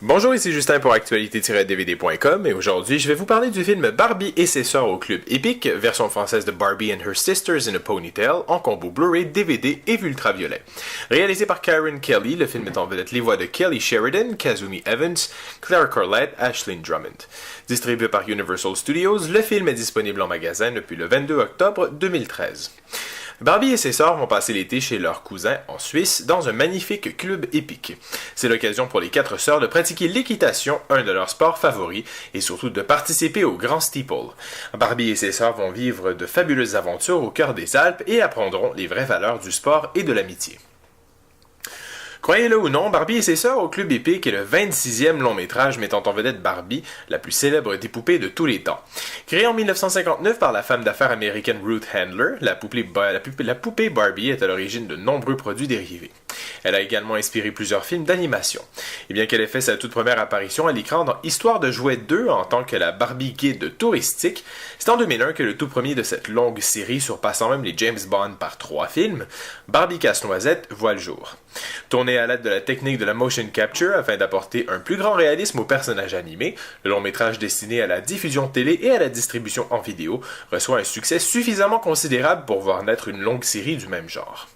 Bonjour, ici Justin pour actualité-dvd.com et aujourd'hui je vais vous parler du film Barbie et ses sœurs au club épique, version française de Barbie and Her Sisters in a Ponytail, en combo Blu-ray, DVD et vue ultraviolet. Réalisé par Karen Kelly, le film met en vedette les voix de Kelly Sheridan, Kazumi Evans, Claire Corlett, Ashlyn Drummond. Distribué par Universal Studios, le film est disponible en magasin depuis le 22 octobre 2013. Barbie et ses sœurs vont passer l'été chez leurs cousins en Suisse dans un magnifique club épique. C'est l'occasion pour les 4 sœurs de pratiquer l'équitation, un de leurs sports favoris, et surtout de participer au Grand Steeple. Barbie et ses sœurs vont vivre de fabuleuses aventures au cœur des Alpes et apprendront les vraies valeurs du sport et de l'amitié. Croyez-le ou non, Barbie et ses sœurs au club épique est le 26e long métrage mettant en vedette Barbie, la plus célèbre des poupées de tous les temps. Créée en 1959 par la femme d'affaires américaine Ruth Handler, la poupée Barbie est à l'origine de nombreux produits dérivés. Elle a également inspiré plusieurs films d'animation. Et bien qu'elle ait fait sa toute première apparition à l'écran dans Histoire de jouets 2 en tant que la Barbie guide touristique, c'est en 2001 que le tout premier de cette longue série, surpassant même les James Bond par 3 films, Barbie Casse-Noisette, voit le jour. Tourné à l'aide de la technique de la motion capture afin d'apporter un plus grand réalisme aux personnages animés, le long métrage destiné à la diffusion télé et à la distribution en vidéo reçoit un succès suffisamment considérable pour voir naître une longue série du même genre.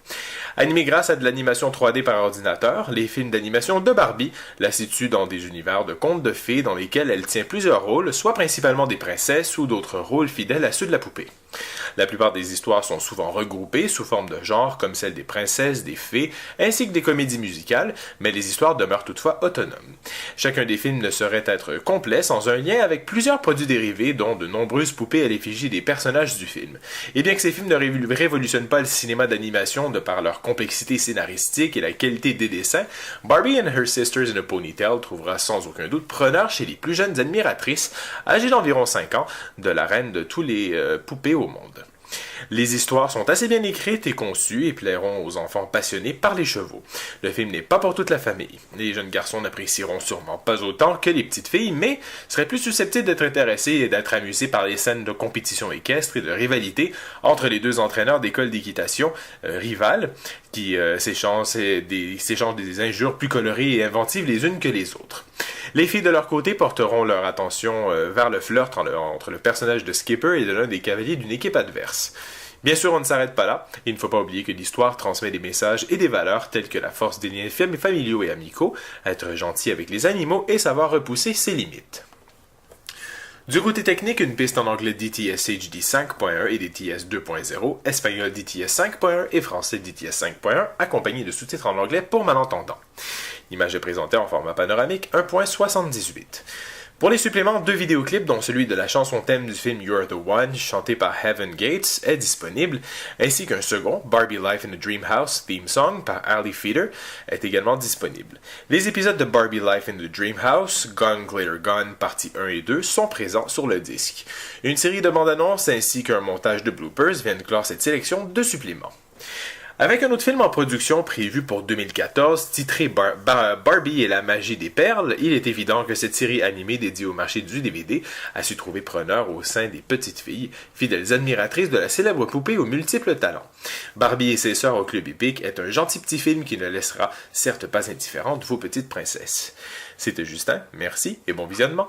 Animé grâce à de l'animation 3D par ordinateur, les films d'animation de Barbie la situent dans des univers de contes de fées dans lesquels elle tient plusieurs rôles, soit principalement des princesses ou d'autres rôles fidèles à ceux de la poupée. La plupart des histoires sont souvent regroupées sous forme de genre, comme celle des princesses, des fées, ainsi que des comédies musicales, mais les histoires demeurent toutefois autonomes. Chacun des films ne saurait être complet sans un lien avec plusieurs produits dérivés, dont de nombreuses poupées à l'effigie des personnages du film. Et bien que ces films ne révolutionnent pas le cinéma d'animation de par leur complexité scénaristique et la qualité des dessins, Barbie and Her Sisters in a Ponytail trouvera sans aucun doute preneur chez les plus jeunes admiratrices, âgées d'environ 5 ans, de la reine de tous les poupées au monde. Les histoires sont assez bien écrites et conçues et plairont aux enfants passionnés par les chevaux. Le film n'est pas pour toute la famille. Les jeunes garçons n'apprécieront sûrement pas autant que les petites filles, mais seraient plus susceptibles d'être intéressés et d'être amusés par les scènes de compétition équestre et de rivalité entre les deux entraîneurs d'école d'équitation rivales qui s'échangent des injures plus colorées et inventives les unes que les autres. Les filles de leur côté porteront leur attention vers le flirt entre le personnage de Skipper et de l'un des cavaliers d'une équipe adverse. Bien sûr, on ne s'arrête pas là. Il ne faut pas oublier que l'histoire transmet des messages et des valeurs telles que la force des liens familiaux et amicaux, être gentil avec les animaux et savoir repousser ses limites. Du côté technique, une piste en anglais DTS HD 5.1 et DTS 2.0, espagnol DTS 5.1 et français DTS 5.1, accompagnés de sous-titres en anglais pour malentendants. L'image est présentée en format panoramique 1.78. Pour les suppléments, 2 vidéoclips, dont celui de la chanson thème du film You're the One, chanté par Heaven Gates, est disponible, ainsi qu'un second, Barbie Life in a Dream House Theme Song par Ali Feeder, est également disponible. Les épisodes de Barbie Life in the Dream House, Gone Glitter Gone, partie 1 et 2, sont présents sur le disque. Une série de bandes annonces ainsi qu'un montage de bloopers viennent clore cette sélection de suppléments. Avec un autre film en production prévu pour 2014, titré Barbie et la magie des perles, il est évident que cette série animée dédiée au marché du DVD a su trouver preneur au sein des petites filles, fidèles admiratrices de la célèbre poupée aux multiples talents. Barbie et ses sœurs au club épique est un gentil petit film qui ne laissera certes pas indifférentes vos petites princesses. C'était Justin, merci et bon visionnement.